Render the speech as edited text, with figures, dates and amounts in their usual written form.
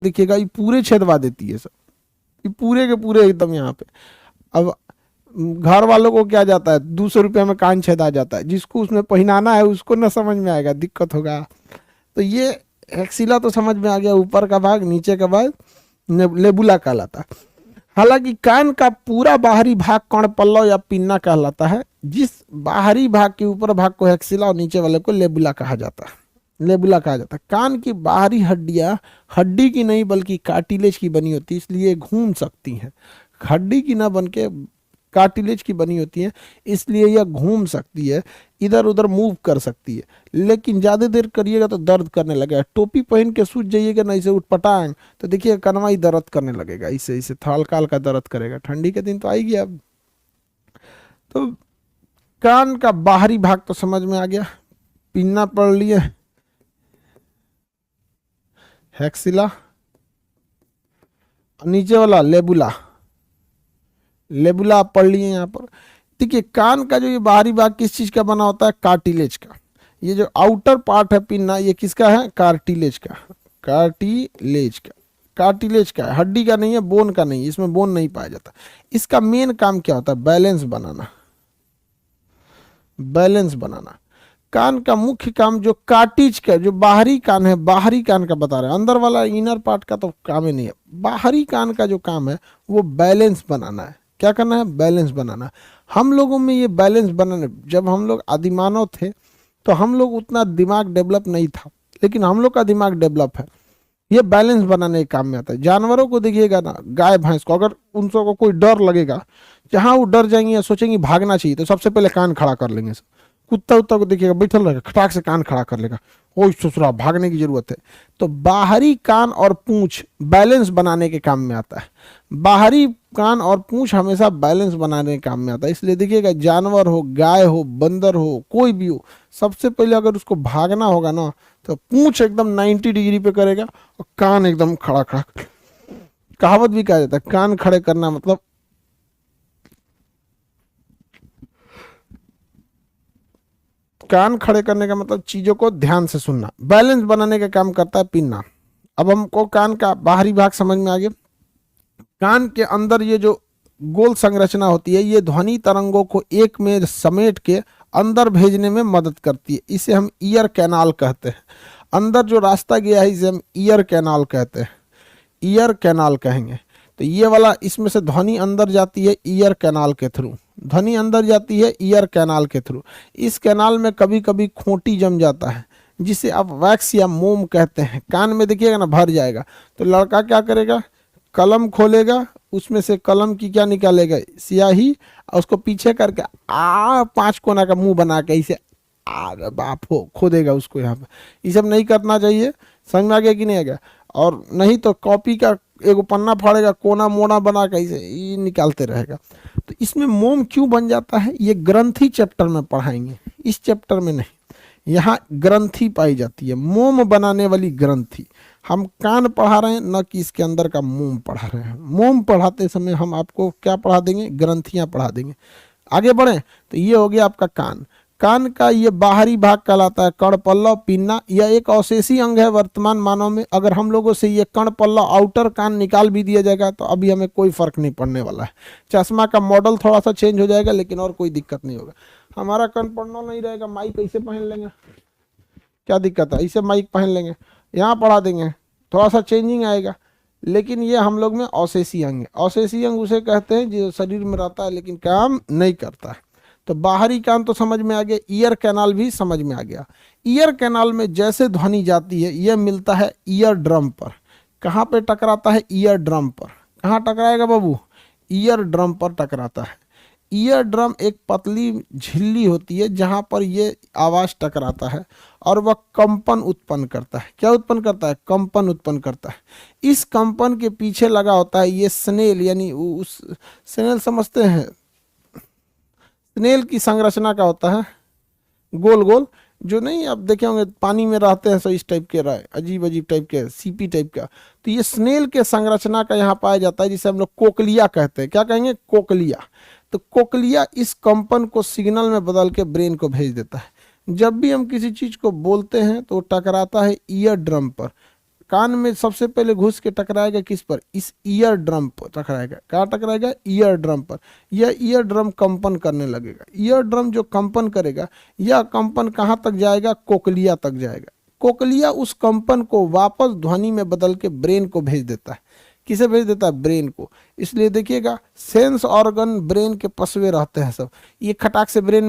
देखिएगा ये पूरे छेदवा देती है सब, ये पूरे के पूरे एकदम यहाँ पे। अब घर वालों को क्या जाता है, 200 रुपये में कान छेदा जाता है, जिसको उसमें पहनाना है उसको ना समझ में आएगा, दिक्कत होगा। तो ये एक्सिला तो समझ में आ गया, ऊपर का भाग नीचे का भाग लेबुला कहलाता है। हालांकि कान का पूरा बाहरी भाग कर्ण पल्लव या पिन्ना कहलाता है। जिस बाहरी भाग के ऊपर भाग को एक्सिला और नीचे वाले को लेबुला कहा जाता है, लेबुला कहा जाता है। कान की बाहरी हड्डियां हड्डी की नहीं बल्कि कार्टिलेज की बनी होती है, इसलिए घूम सकती हैं। हड्डी की ना बन के कार्टिलेज की बनी होती है, इसलिए यह घूम सकती है, इधर उधर मूव कर सकती है। लेकिन ज़्यादा देर करिएगा तो दर्द करने लगेगा। टोपी पहन के सूझ जाइएगा ना इसे उठपटांग, तो देखिए कनवा ही दर्द करने लगेगा, इसे इसे हल्का हल्का दर्द करेगा। ठंडी के दिन तो आएगी अब। तो कान का बाहरी भाग तो समझ में आ गया, पिन्ना पढ़ लिए, हैक्सिला, नीचे वाला लेबुला, लेबुला आप पढ़ लिए यहाँ पर। देखिए कान का जो ये बाहरी भाग किस चीज का बना होता है, कार्टिलेज का। ये जो आउटर पार्ट है पिन्ना, ये किसका है, कार्टिलेज का, कार्टिलेज का, कार्टिलेज का है, हड्डी का नहीं है, बोन का नहीं है, इसमें बोन नहीं पाया जाता। इसका मेन काम क्या होता है, बैलेंस बनाना, बैलेंस बनाना। कान का मुख्य काम जो कार्टिज का, जो बाहरी कान है, बाहरी कान का बता रहे हैं, अंदर वाला इनर पार्ट का तो काम ही नहीं है। बाहरी कान का जो काम है वो बैलेंस बनाना है। क्या करना है, बैलेंस बनाना। हम लोगों में ये बैलेंस बनाने, जब हम लोग आदिमानव थे तो हम लोग उतना दिमाग डेवलप नहीं था, लेकिन हम लोग का दिमाग डेवलप है, ये बैलेंस बनाने के काम में आता है। जानवरों को देखिएगा ना, गाय भैंस को, अगर उन सबको कोई डर लगेगा, जहां वो डर जाएंगे या सोचेंगे भागना चाहिए, तो सबसे पहले कान खड़ा कर लेंगे। कुत्ता उत्ता को देखिएगा बैठल रहेगा, खटाक से कान खड़ा कर लेगा, ओ ससुरा भागने की जरूरत है। तो बाहरी कान और पूंछ बैलेंस बनाने के काम में आता है। बाहरी कान और पूंछ हमेशा बैलेंस बनाने के काम में आता है। इसलिए देखिएगा जानवर हो, गाय हो, बंदर हो, कोई भी हो, सबसे पहले अगर उसको भागना होगा ना तो पूंछ एकदम 90 डिग्री पे करेगा और कान एकदम खड़ा खड़ा। कहावत भी कहा जाता है, कान खड़े करना मतलब, कान खड़े करने का मतलब चीजों को ध्यान से सुनना। बैलेंस बनाने का काम करता है पिन्ना। अब हमको कान का बाहरी भाग समझ में आ गया। कान के अंदर ये जो गोल संरचना होती है, ये ध्वनि तरंगों को एक में समेट के अंदर भेजने में मदद करती है। इसे हम ईयर कैनाल कहते हैं। अंदर जो रास्ता गया है इसे हम ईयर कैनाल कहते हैं, ईयर कैनाल कहेंगे। तो ये वाला, इसमें से ध्वनि अंदर जाती है ईयर कैनाल के थ्रू, ध्वनि अंदर जाती है ईयर कैनाल के थ्रू। इस कैनाल में कभी कभी खोटी जम जाता है, जिसे आप वैक्स या मोम कहते हैं। कान में देखिएगा ना भर जाएगा, तो लड़का क्या करेगा, कलम खोलेगा, उसमें से कलम की क्या निकालेगा, स्याही, और उसको पीछे करके 5 कोना का मुंह बना के इसे बाप हो खोदेगा उसको। यहाँ पे ये सब नहीं करना चाहिए। समझ में आ गया कि नहीं आ गया? और नहीं तो कॉपी का एगो पन्ना फाड़ेगा, कोना मोना बना के इसे ये निकालते रहेगा। तो इसमें मोम क्यों बन जाता है, ये ग्रंथि चैप्टर में पढ़ाएंगे, इस चैप्टर में नहीं। यहाँ ग्रंथि पाई जाती है, मोम बनाने वाली ग्रंथि। हम कान पढ़ा रहे हैं, न कि इसके अंदर का मोम पढ़ा रहे हैं। मोम पढ़ाते समय हम आपको क्या पढ़ा देंगे, ग्रंथियां पढ़ा देंगे। आगे बढ़े तो ये हो गया आपका कान। कान का ये बाहरी भाग कहलाता है कर्ण पल्लव पिन्ना। यह एक अवशेषी अंग है वर्तमान मानव में। अगर हम लोगों से ये कर्ण पल्लव आउटर कान निकाल भी दिया जाएगा तो अभी हमें कोई फर्क नहीं पड़ने वाला है। चश्मा का मॉडल थोड़ा सा चेंज हो जाएगा, लेकिन और कोई दिक्कत नहीं होगा। हमारा कर्ण पढ़ना नहीं रहेगा, माइक कैसे पहन लेंगे, क्या दिक्कत है, इसे माइक पहन लेंगे, यहाँ पढ़ा देंगे, थोड़ा सा चेंजिंग आएगा। लेकिन ये हम लोग में अवशेषी अंग है। अवशेषी अंग उसे कहते हैं जो शरीर में रहता है लेकिन काम नहीं करता है। तो बाहरी कान तो समझ में आ गया, ईयर कैनाल भी समझ में आ गया। ईयर कैनाल में जैसे ध्वनि जाती है, यह मिलता है ईयर ड्रम पर। कहाँ पे टकराता है, ईयर ड्रम पर। कहाँ टकराएगा बाबू, ईयर ड्रम पर टकराता है। ईयर ड्रम एक पतली झिल्ली होती है जहाँ पर ये आवाज़ टकराता है और वह कंपन उत्पन्न करता है। क्या उत्पन्न करता है, कंपन उत्पन्न करता है। इस कंपन के पीछे लगा होता है ये स्नेल, यानी उस स्नेल समझते हैं, स्नेल की संरचना का होता है गोल गोल, जो नहीं आप देखे होंगे पानी में रहते हैं, सो इस टाइप के रहे, अजीब अजीब टाइप के, सीपी टाइप का। तो ये स्नेल के संरचना का यहाँ पाया जाता है, जिसे हम लोग कोकलिया कहते हैं। क्या कहेंगे, कोकलिया। तो कोकलिया इस कंपन को सिग्नल में बदल के ब्रेन को भेज देता है। जब भी हम किसी चीज़ को बोलते हैं तो टकराता है ईयर ड्रम पर। कान में सबसे पहले घुस के टकराएगा किस पर, इस ईयर ड्रम पर टकराएगा। क्या टकराएगा, ईयर ड्रम पर। यह ईयर ड्रम कंपन करने लगेगा। ईयर ड्रम जो कंपन करेगा, यह कंपन कहाँ तक जाएगा, कोकलिया तक जाएगा। कोकलिया उस कंपन को वापस ध्वनि में बदल के ब्रेन को भेज देता है। किसे भेज देता है, ब्रेन को। इसलिए देखिएगा सेंस ऑर्गन ब्रेन के पसवे रहते हैं सब, ये खटाक से ब्रेन